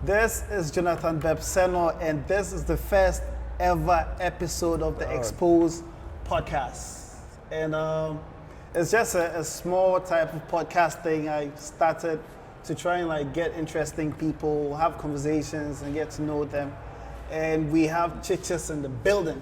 This is Jonathan Bebseno, and this is the first ever episode of the Expose podcast. And it's just a small type of podcast thing I started to try and like get interesting people, have conversations, and get to know them. And we have Chichis in the building.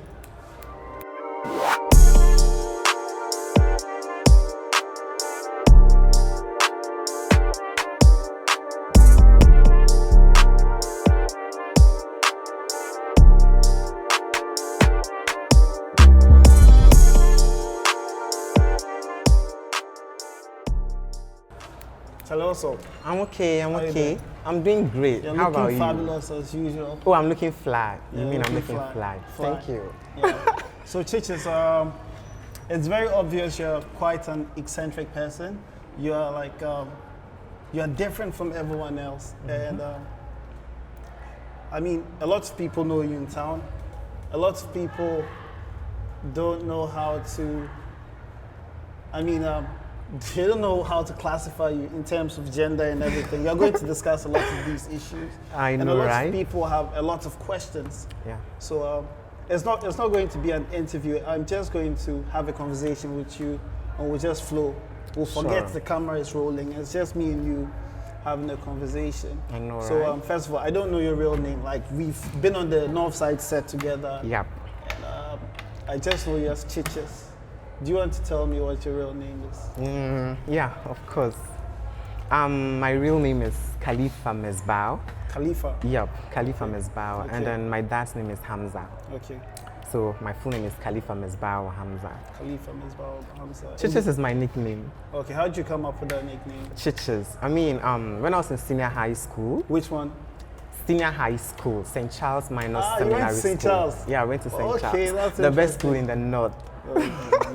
Hello, so. I'm okay, How you okay. doing? I'm doing great. You're How looking about you? fabulous as usual. Oh, I'm looking fly. You Yeah, mean I'm looking looking fly. fly? Thank you. Yeah. So Chichis, it's very obvious you're quite an eccentric person. You're like, you're different from everyone else. And I mean, a lot of people know you in town. A lot of people don't know how to, they don't know how to classify you in terms of gender and everything. We're going to discuss a lot of these issues. I And a know, lot right? of people have a lot of questions. Yeah. So it's not going to be an interview. I'm just going to have a conversation with you, and we'll just flow. We'll forget Sure. the camera is rolling. It's just me and you having a conversation. I know, So right? first of all, I don't know your real name. Like we've been on the Northside set together. Yep. And, I just know you as Chichis. Do you want to tell me what your real name is? Yeah, of course. My real name is Khalifa Mesbah. Khalifa. Yep, Khalifa Mesbah. Okay. And then my dad's name is Hamza. Okay. So my full name is Khalifa Mesbah Hamza. Khalifa Misbah Hamza. Chichis is my nickname. Okay. How did you come up with that nickname? Chichis. I mean, when I was in senior high school, Which one? St. Charles Minors You went Seminary to St. School. Charles? Yeah, I went to St. Okay, Charles. that's the best interesting. school in the north.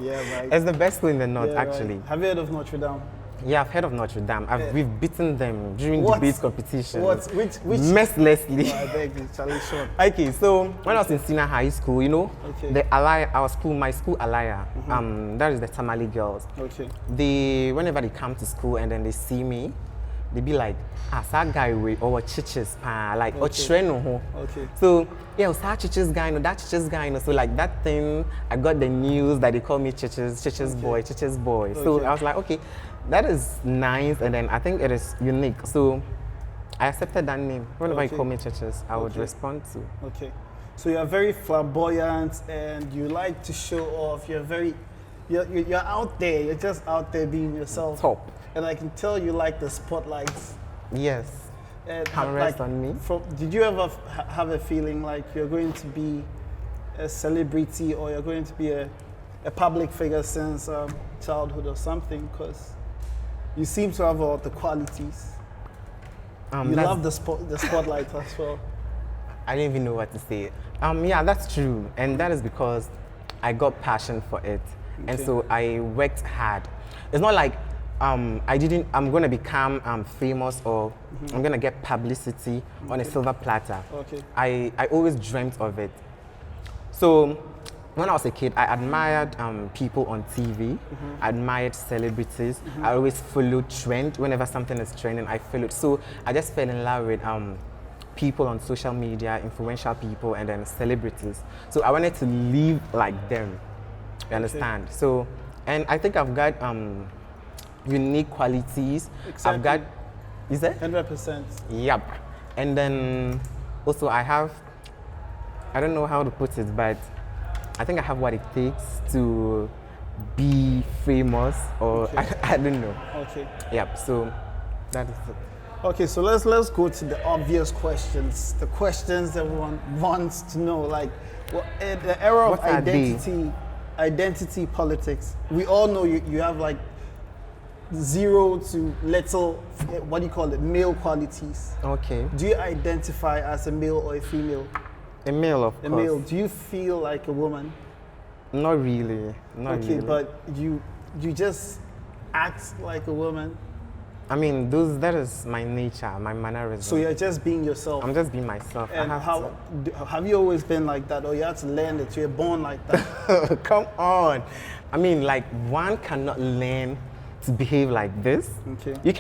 Yeah, right. It's the best school in the north, Yeah, right. actually. Have you heard of Notre Dame? Yeah, I've heard of Notre Dame. Yeah. We've beaten them during What? debate competitions. What? Which? Mercilessly. Oh, I beg you, Charlie Short. Okay, so when I was in senior high school, you know, Okay. the Alaya, my school Alaya, that is the Tamale girls. Okay. Whenever they come to school and then they see me, they be like, that guy with our Chichis, like, or Okay. Treno ho. Okay. So, yeah, was that Chichis guy, no, that Chichis guy, no. So, like, that thing, I got the news that they call me Chichis boy, Chichis boy. So, Okay. I was like, okay, that is nice, and then I think it is unique. So, I accepted that name. Whenever Okay. you call me Chichis, I would Okay. respond to. Okay. So you're very flamboyant and you like to show off. You're out there. You're just out there being yourself. Top. And I can tell you like the spotlights. Yes. And Can rest on me. Did you ever have a feeling like you're going to be a celebrity or you're going to be a public figure since childhood or something? Because you seem to have all the qualities. You That's- love the spotlight as well. I don't even know what to say. Yeah, that's true. And that is because I got passion for it. And Okay. so I worked hard. It's not like I'm going to become famous or I'm going to get publicity on a silver platter. Okay. I always dreamt of it. So when I was a kid, I admired people on TV. I admired celebrities. I always followed trend. Whenever something is trending, I followed. So I just fell in love with people on social media, influential people, and then celebrities. So I wanted to live like them. You understand? So, and I think I've got unique qualities. Exactly. I've got, is that? 100%. Yep. And then also I don't know how to put it, but I think I have what it takes to be famous or Okay. I don't know. Okay. Yep, so that is it. Okay, so let's go to the obvious questions. The questions everyone wants to know. Like, in the era of What are they? identity politics, we all know you have like 0 to little, what do you call it, male qualities. Okay. Do you identify as a male or a female? A male, of A course. male. Do you feel like a woman? Not really. Not Okay, really. but you just act like a woman. I mean, that is my nature, my mannerism. So you're just being yourself. I'm just being myself. And I have how have you always been like that, or you had to learn that you're born like that? to. Come on. I mean, like, one cannot learn to behave like this. Okay. You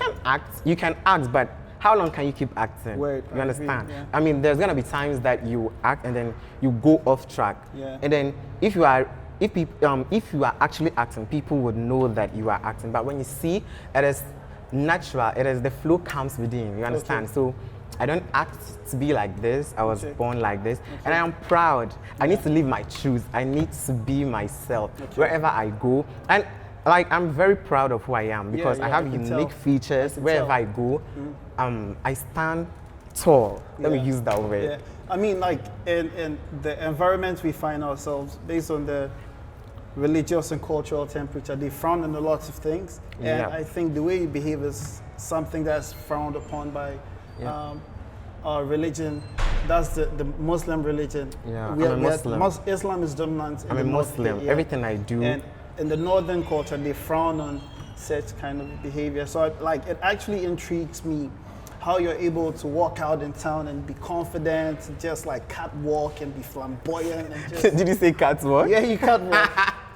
can act, but how long can you keep acting? Word, You I understand? agree, yeah. I mean, there's gonna be times that you act and then you go off track. Yeah. And then if you are actually acting, people would know that you are acting. But when you see it is natural, it is the flow comes within. You understand? Okay. So I don't act to be like this. I was Okay. born like this, and I am proud. I need to live my truth. I need to be myself wherever I go, and like I'm very proud of who I am because I yeah, have I can unique tell. features. I can Wherever tell. I go, I stand tall. Let me Yeah. use that word. Yeah, I mean, like in the environment we find ourselves, based on the religious and cultural temperature, they frown on a lot of things, and Yeah. I think the way you behave is something that's frowned upon by our religion. That's the Muslim religion. Yeah, We I'm are- a we are- Muslim. Islam is dominant. in I'm a the north, Muslim. yeah. Everything I do. And in the northern culture, they frown on such kind of behavior. So, it actually intrigues me how you're able to walk out in town and be confident, just like catwalk and be flamboyant and just. Did you say catwalk? Yeah, you catwalk.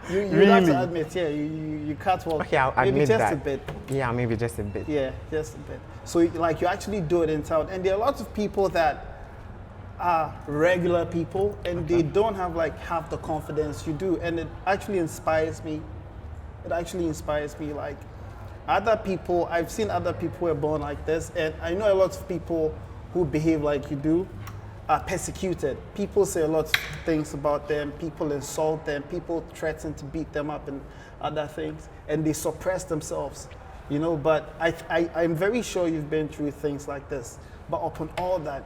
You have Really? to admit, yeah, you catwalk. Okay, I'll maybe admit just that. a bit. Yeah, maybe just a bit. Yeah, just a bit. So, like, you actually do it in town, and there are lots of people that are regular people, and they don't have like half the confidence you do, and it actually inspires me. It actually inspires me. Like, other people, I've seen other people who are born like this, and I know a lot of people who behave like you do are persecuted. People say a lot of things about them, people insult them, people threaten to beat them up and other things, and they suppress themselves, you know. But I'm very sure you've been through things like this. But upon all that,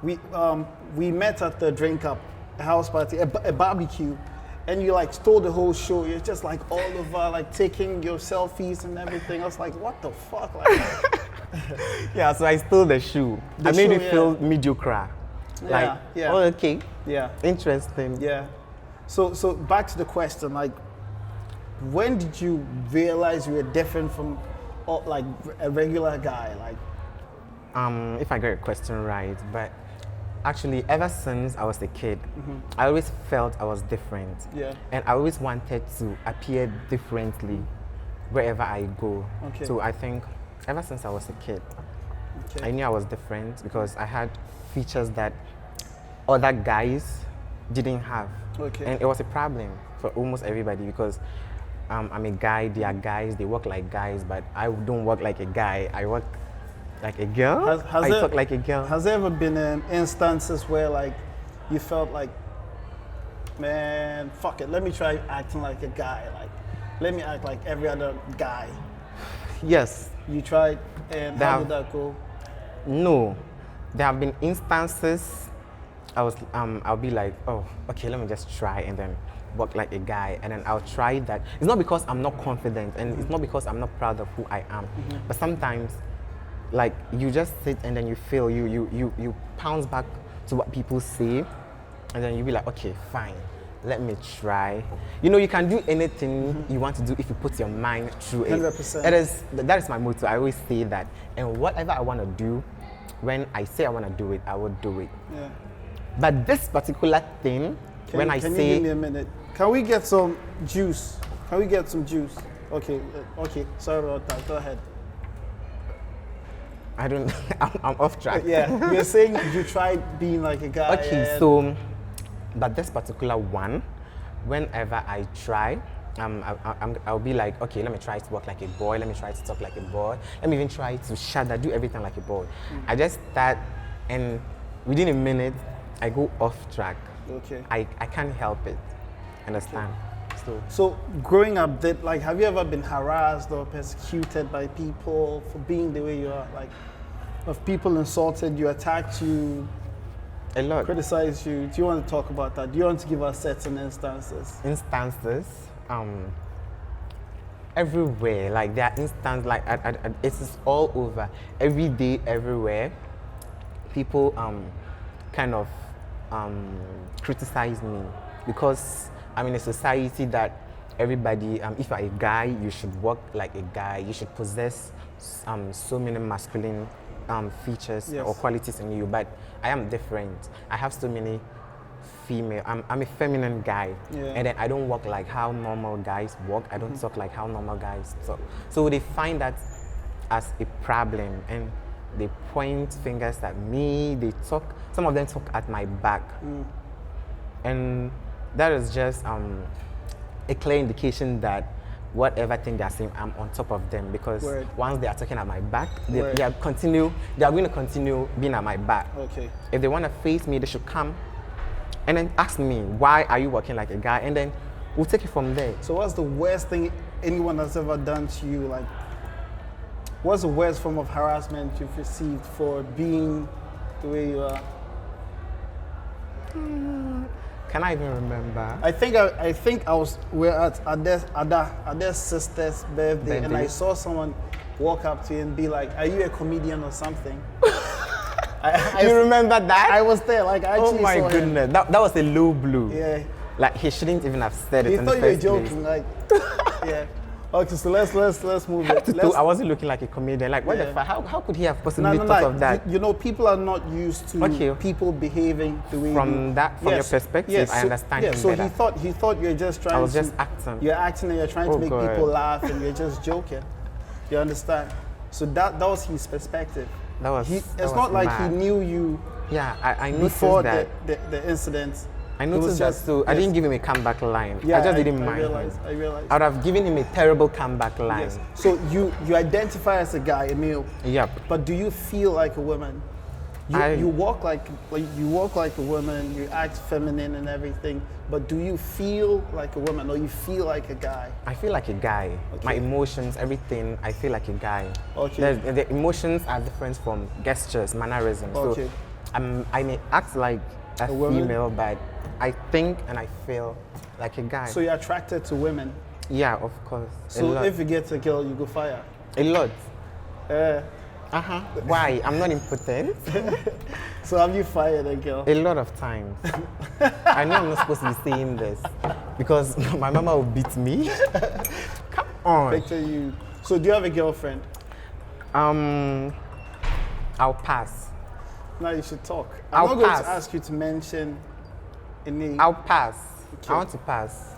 we met at the drink up, a house party, a barbecue, and you like stole the whole show. You're just like all over, like taking your selfies and everything. I was like, what the fuck? Like, Yeah, so I stole the shoe. The I made shoe, it yeah. feel mediocre. Like, yeah. oh, okay, yeah, interesting. yeah. So back to the question, like, when did you realize you were different from like a regular guy? Like, If I got your question right, but actually, ever since I was a kid, I always felt I was different. Yeah. And I always wanted to appear differently wherever I go. Okay. So I think ever since I was a kid, okay. I knew I was different because I had features that other guys didn't have. Okay. And it was a problem for almost everybody because I'm a guy, they are guys, they work like guys, but I don't work like a guy, I work like a girl. I talk like a girl. Has there ever been instances where like you felt like, man, fuck it, let me try acting like a guy, like let me act like every other guy? Yes. You tried, and how did that go? No. There have been instances I'll be like, oh, okay, let me just try and then work like a guy, and then I'll try that. It's not because I'm not confident, and it's not because I'm not proud of who I am, but sometimes like you just sit and then you feel you bounce back to what people say, and then you be like, okay, fine, let me try. You know, you can do anything you want to do if you put your mind through it. 100%. That is my motto. I always say that, and whatever I want to do, when I say I want to do it, I will do it. Yeah. But this particular thing, Can you give me a minute? Can we get some juice? Can we get some juice? Okay, okay. Sorry about that. Go ahead. I don't. I'm off track. Yeah, you're saying you tried being like a guy. Okay, so, but this particular one, whenever I try, I'll be like, okay, let me try to walk like a boy. Let me try to talk like a boy. Let me even try to shudder, do everything like a boy. I just start, and within a minute, I go off track. Okay. I can't help it. Understand? So growing up, have you ever been harassed or persecuted by people for being the way you are? Like, if people insulted you, attacked you, A lot. criticized you, do you want to talk about that? Do you want to give us certain instances? Instances, everywhere. Like there are instances, like it's all over. Every day, everywhere. People kind of criticize me because I'm in a society that everybody, if you're a guy, you should walk like a guy. You should possess so many masculine features Yes. or qualities in you. But I am different. I have so many female. I'm a feminine guy, Yeah. and then I don't walk like how normal guys walk. I don't talk like how normal guys talk. So they find that as a problem, and They point fingers at me. They talk. Some of them talk at my back, and that is just a clear indication that whatever thing they are saying, I'm on top of them, because Word. once they are talking at my back, they Word. are going to continue being at my back. Okay. If they want to face me, they should come and then ask me, why are you walking like a guy? And then we'll take it from there. So what's the worst thing anyone has ever done to you? Like, what's the worst form of harassment you've received for being the way you are? Can I even remember? I think we're at Ada's sister's birthday, and I saw someone walk up to you and be like, "Are you a comedian or something?" You remember that? I was there. Like, I actually oh my saw him. goodness, that was a low blow. Yeah. Like, he shouldn't even have said it He in the thought you were first place. joking. Like, yeah. Okay, so let's move it. I wasn't looking like a comedian. Like, what the fuck? How could he have possibly thought of that? You know, people are not used to people behaving the way From your perspective, I understand him so better. he thought you're just trying to... I was just acting. You're acting and you're trying to make people laugh, and you're just joking. You understand? So that was his perspective. It's not like he knew you I noticed before that. the incident. I noticed that, so I didn't give him a comeback line. Yeah, I just didn't mind I realized. I would have given him a terrible comeback line. Yes. So you identify as a guy, a male. Yep. But do you feel like a woman? You walk like a woman. You act feminine and everything. But do you feel like a woman, or you feel like a guy? I feel like a guy. Okay. My emotions, everything. I feel like a guy. Okay. The emotions are different from gestures, mannerisms. Okay. So I may act like a female, but I think and I feel like a guy. So you're attracted to women? Yeah, of course. So if you get a girl, you go fire? A lot. Uh-huh. Why? I'm not impotent. So have you fired a girl? A lot of times. I know I'm not supposed to be saying this because my mama will beat me. Come on. Picture you. So do you have a girlfriend? I'll pass. Now you should talk. I'll I'm not pass. going to ask you to mention a name. I'll pass. Okay. I want to pass.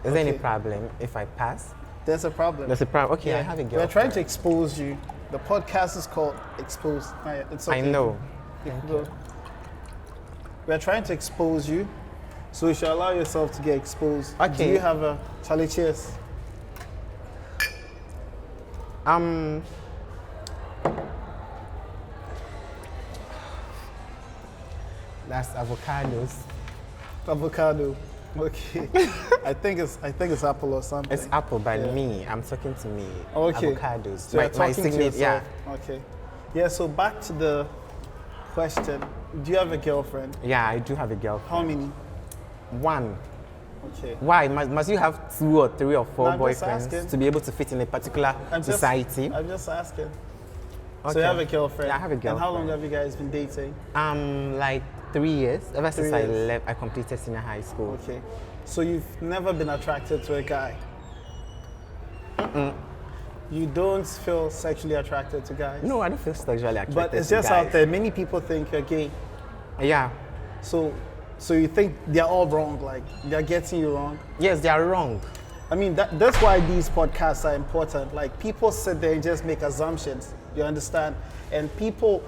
Is there any problem if I pass? There's a problem. There's a problem. Okay, I have a girlfriend. We're trying to expose you. The podcast is called Exposed. It's okay. I know. We're trying to expose you, so you should allow yourself to get exposed. Okay. Do you have a Charlie? Cheers. That's avocados. Avocado. Okay. I think it's apple or something. It's apple, but me. I'm talking to me. Okay. Avocados. So you're talking to yourself. Yeah. Okay. Yeah. So back to the question. Do you have a girlfriend? Yeah, I do have a girlfriend. How many? One. Okay. Why? Must you have 2 or 3 or 4 No, I'm just asking. boyfriends to be able to fit in a particular society? I'm just asking. Okay. So you have a girlfriend? Yeah, I have a girlfriend. And how long have you guys been dating? Like 3 years. Ever since 3 I years. left, I completed senior high school. Okay. So you've never been attracted to a guy? You don't feel sexually attracted to guys? No, I don't feel sexually attracted. But it's to just guys. out there. Many people think you're gay. Yeah. So you think they're all wrong? Like they're getting you wrong? Yes, they are wrong. I mean, that's why these podcasts are important. Like people sit there and just make assumptions. You understand? And people,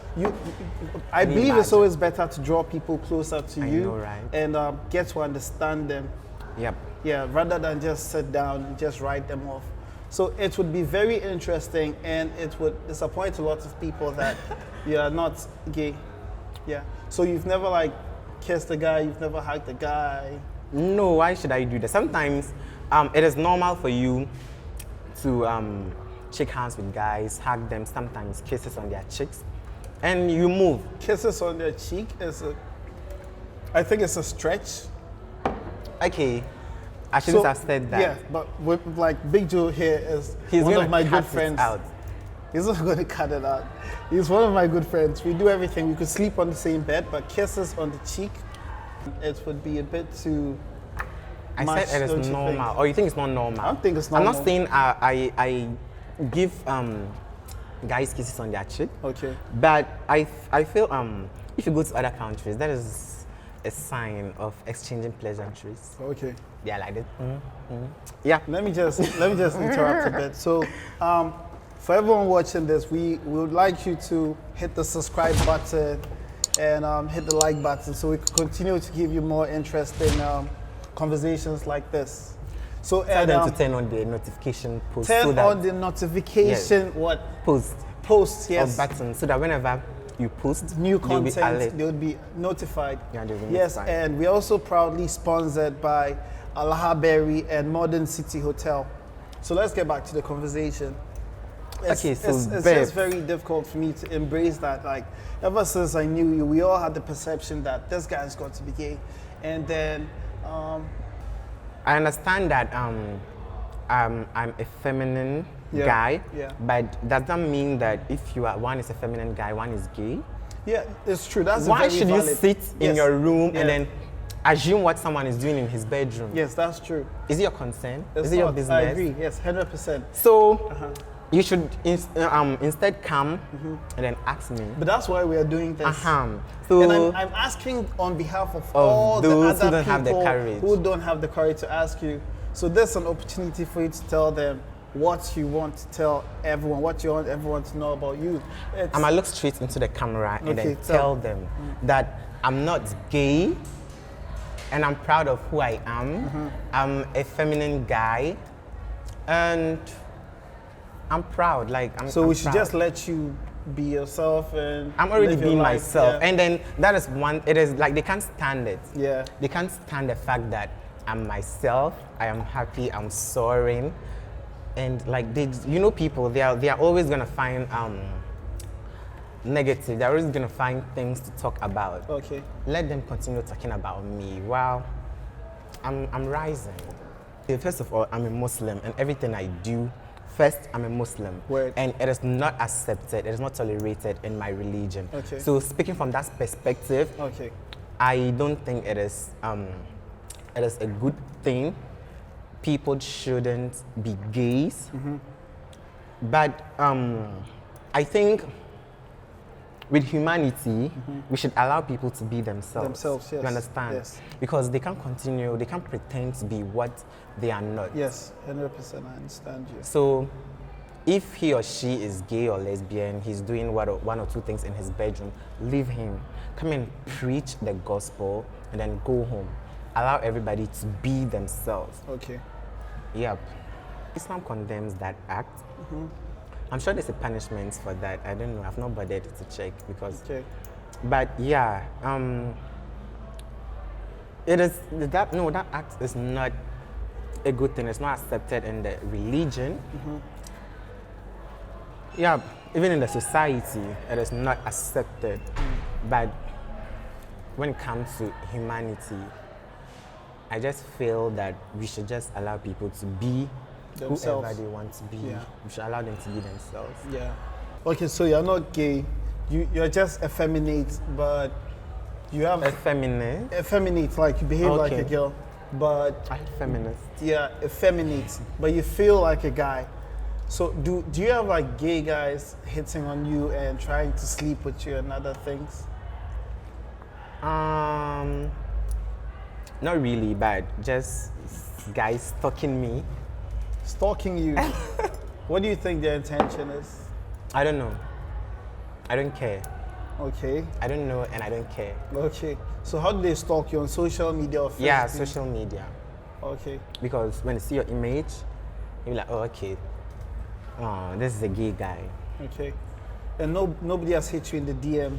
I believe it's always better to draw people closer to you, know, right? And get to understand them. Yep. Yeah, rather than just sit down and just write them off. So it would be very interesting, and it would disappoint a lot of people that you are not gay. Yeah. So you've never like kissed a guy, you've never hugged a guy. No, why should I do that? Sometimes it is normal for you to shake hands with guys, hug them, sometimes kisses on their cheeks, and you move. Kisses on their cheek I think it's a stretch. Okay, I shouldn't have said that. Yeah, but with, like Big Joe here is He's one gonna of my cut good it friends. out. He's not going to cut it out. He's one of my good friends. We do everything. We could sleep on the same bed, but kisses on the cheek, it would be a bit too I much, said it don't is you normal. think? Or you think it's not normal? I don't think it's I'm normal. not saying I give guys kisses on their cheek. Okay. But I feel if you go to other countries, that is a sign of exchanging pleasantries. Okay. Yeah, like that. Yeah. Let me just interrupt a bit. So, For everyone watching this, we would like you to hit the subscribe button and hit the like button so we can continue to give you more interesting conversations like this. So Tell them to turn on the notification post. turn so that on the notification posts, or yes, button, so that whenever you post new they'll be content, alert. they would be notified. Yeah, they'll be Yes, notified. and we're also proudly sponsored by Alaha Berry and Modern City Hotel. So let's get back to the conversation. Okay, so it's babes. just very difficult for me to embrace that. Like, ever since I knew you, we all had the perception that this guy's got to be gay. And then, I understand that I'm a feminine Yeah, guy, yeah. but does that mean that if one is a feminine guy, one is gay? yeah, it's true. That's a Why very should you valid- sit in Yes, your room yeah. and then assume what someone is doing in his bedroom? Yes, that's true. Is it your concern? It's is it your not. business? I agree. Yes, 100%. So you should instead come and then ask me. But that's why we are doing this. So And I'm asking on behalf of all the those who other don't have the people courage. who don't have the courage to ask you. So there's an opportunity for you to tell them what you want to tell everyone, what you want everyone to know about you. It's, I'm gonna look straight into the camera and Okay, then tell. tell them that I'm not gay and I'm proud of who I am. I'm a feminine guy and I'm proud. so I'm we should proud. just let you be yourself and I'm already live your being life. myself. Yeah. And then that is one, it is like they can't stand it. Yeah. They can't stand the fact that I'm myself, I am happy, I'm soaring. And like people, they are always gonna find negative, they're always gonna find things to talk about. Okay. Let them continue talking about me. Wow, I'm rising. First of all, I'm a Muslim and everything I do, first, I'm a Muslim. Word. And it is not accepted, it is not tolerated in my religion. Okay. So speaking from that perspective, Okay. I don't think it is a good thing. People shouldn't be gays. But I think with humanity, we should allow people to be themselves. Themselves, yes. You understand? Yes. Because they can't continue, they can't pretend to be what they are not. Yes, 100%. I understand you. So if he or she is gay or lesbian, he's doing one or two things in his bedroom, leave him. Come and preach the gospel and then go home. Allow everybody to be themselves. Okay. Yep. Islam condemns that act. I'm sure there's a punishment for that. I don't know. I've not bothered to check because. Okay. But yeah, it is that act is not a good thing. It's not accepted in the religion. Yeah, even in the society, it is not accepted. But when it comes to humanity, I just feel that we should just allow people to be Themselves. whoever they want to be. Yeah. We should allow them to be themselves. Yeah. Okay, so you're not gay. You're just effeminate, but you have Effeminate. effeminate, like you behave like a Okay. girl, but I'm feminist. yeah, effeminate, but you feel like a guy. So do you have like gay guys hitting on you and trying to sleep with you and other things? Not really, but just guys stalking me. Stalking you? What do you think their intention is? I don't know. I don't care. Okay, I don't know and I don't care. okay. So how do they stalk you on social media or Facebook? Yeah, social media. Okay, Because when you see your image, you're like, oh, okay. Oh, this is a gay guy. okay. And nobody has hit you in the DM.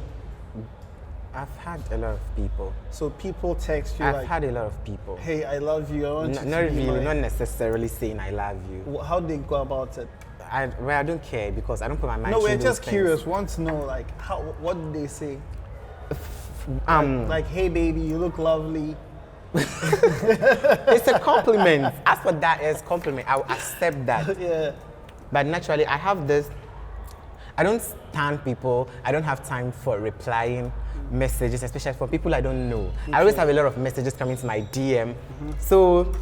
I've had a lot of people. So people text you I've like, had a lot of people. "Hey, I love you. I want you to Not be really, mine." not necessarily saying I love you. How do they go about it? I don't care because I don't put my mind No, through we're those just things. curious. Want to know like what do they say? Um, Like, hey baby, you look lovely. It's a compliment. As for that, it's compliment. I'll accept that. Yeah. But naturally, I have this. I don't stand people. I don't have time for replying messages, especially from people I don't know. I always have a lot of messages coming to my DM. So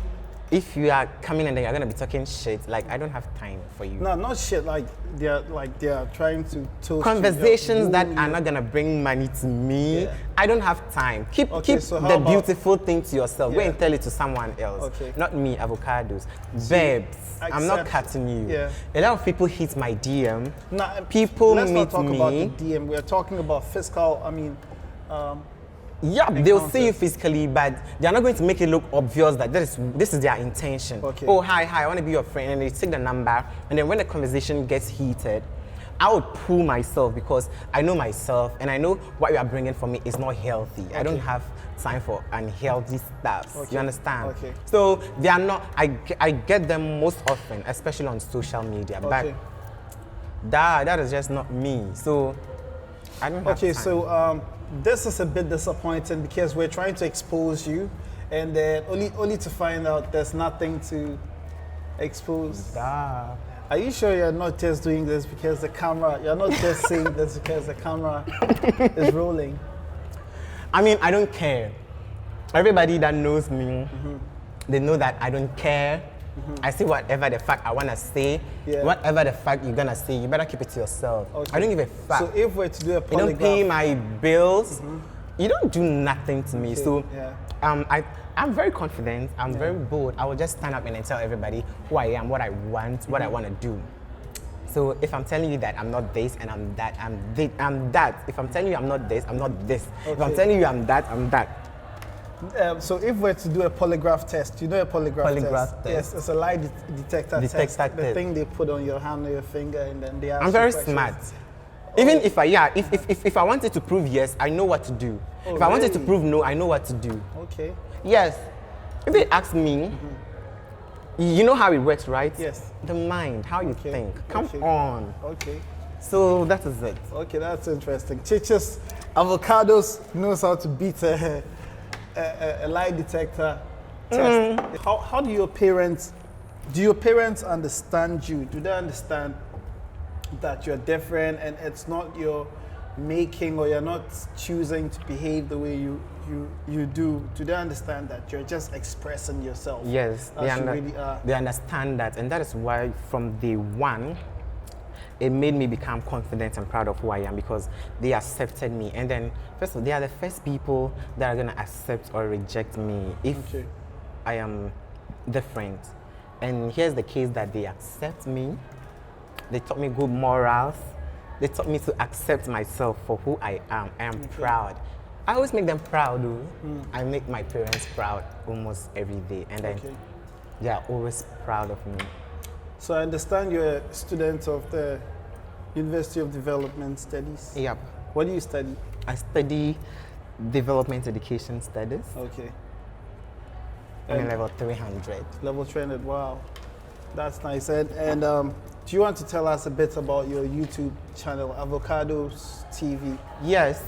if you are coming and then you're gonna be talking shit, like I don't have time for you. No, not shit. Like they're trying to toast Conversations you, that are not gonna bring money to me. Yeah. I don't have time. Keep So how the about- beautiful thing to yourself. Go Yeah. and tell it to someone else. Okay. Not me, avocados. Babes, I'm not accept- cutting you. Yeah. A lot of people hit my DM. Nah, People let's meet not talk about me. the DM. We're talking about fiscal. I mean, Yeah, they'll see you encounters. physically, but they're not going to make it look obvious that this is their intention. Okay. Oh, hi, I want to be your friend, and they take the number, and then when the conversation gets heated, I would pull myself because I know myself, and I know what you are bringing for me is not healthy. I don't Okay. have time for unhealthy stuff. Okay. You understand? Okay. So they are not. I get them most often, especially on social media, but okay. that is just not me. So I don't have Okay, time. so this is a bit disappointing because we're trying to expose you, and then only to find out there's nothing to expose. Duh. Are you sure you're not just doing this because the camera? You're not just saying this because the camera is rolling. I mean, I don't care. Everybody that knows me, they know that I don't care. I say whatever the fuck I want to say. Yeah. Whatever the fuck you're going to say, you better keep it to yourself. Okay. I don't give a fuck. So if we're to do a You don't pay polygraph, my bills. You don't do nothing to me. Okay, So yeah. I'm very confident. I'm very bold. I will just stand up and then tell everybody who I am, what I want, what I want to do. So if I'm telling you that I'm not this and I'm that, I'm that. If I'm telling you I'm not this, I'm not this. If I'm Okay. telling you I'm that, I'm that. So if we're to do a polygraph test, you know a polygraph test? Polygraph test. Yes, it's a lie detector test. Detector The test. thing they put on your hand or your finger, and then they ask I'm you very questions. smart. Even if if I wanted to prove yes, I know what to do. Oh, if I wanted to really? prove no, I know what to do. Okay. Yes. If they ask me, you know how it works, right? Yes. The mind, how you Okay. think. Come Okay. on. Okay. So that is it. Okay, that's interesting. Chiches Avocados knows how to beat a lie detector test. How do your parents understand you? Do they understand that you're different and it's not your making, or you're not choosing to behave the way you do? Do they understand that you're just expressing yourself? Yes, as you really are? they understand that, and that is why from day one, it made me become confident and proud of who I am, because they accepted me. And then, first of all, they are the first people that are gonna accept or reject me if Okay. I am different. And here's the case that they accept me. They taught me good morals. They taught me to accept myself for who I am. I am proud. I always make them proud, though. I make my parents proud almost every day. And then Okay. they are always proud of me. So I understand you're a student of the University of Development Studies. Yep. What do you study? I study development education studies. Okay. I'm in And level 300. level 300. Wow, that's nice. And do you want to tell us a bit about your YouTube channel, Avocados TV? Yes.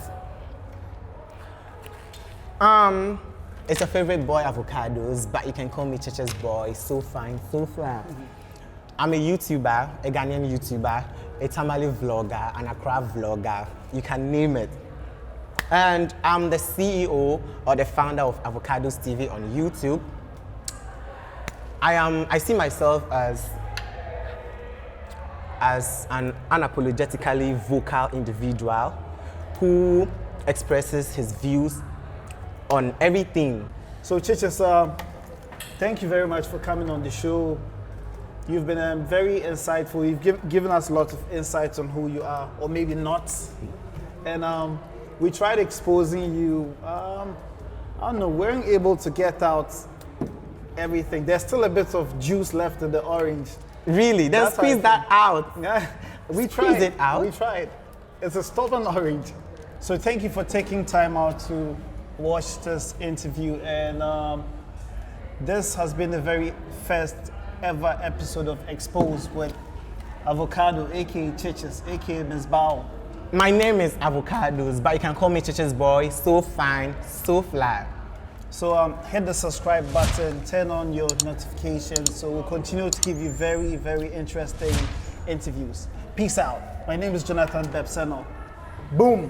It's a favorite boy, Avocados, but you can call me Cheche's boy. So fine, so fly. I'm a YouTuber, a Ghanaian YouTuber, a Tamale vlogger, an Accra vlogger. You can name it. And I'm the CEO or the founder of Avocados TV on YouTube. I see myself as an unapologetically vocal individual who expresses his views on everything. So Chiches, thank you very much for coming on the show. You've been very insightful. You've given us a lot of insights on who you are, or maybe not. And we tried exposing you. I don't know, we weren't able to get out everything. There's still a bit of juice left in the orange. Really? Then That's how I squeeze that out. Yeah, we Squeeze tried. it out? We tried. It's a stubborn orange. So thank you for taking time out to watch this interview. And this has been the very first ever episode of Exposed with Avocado, aka Chiches, aka Ms. Bao. My name is Avocados, but you can call me Cheche's boy. So fine, so fly. So hit the subscribe button, turn on your notifications, so we'll continue to give you very, very interesting interviews. Peace out. My name is Jonathan Bepseno. Boom.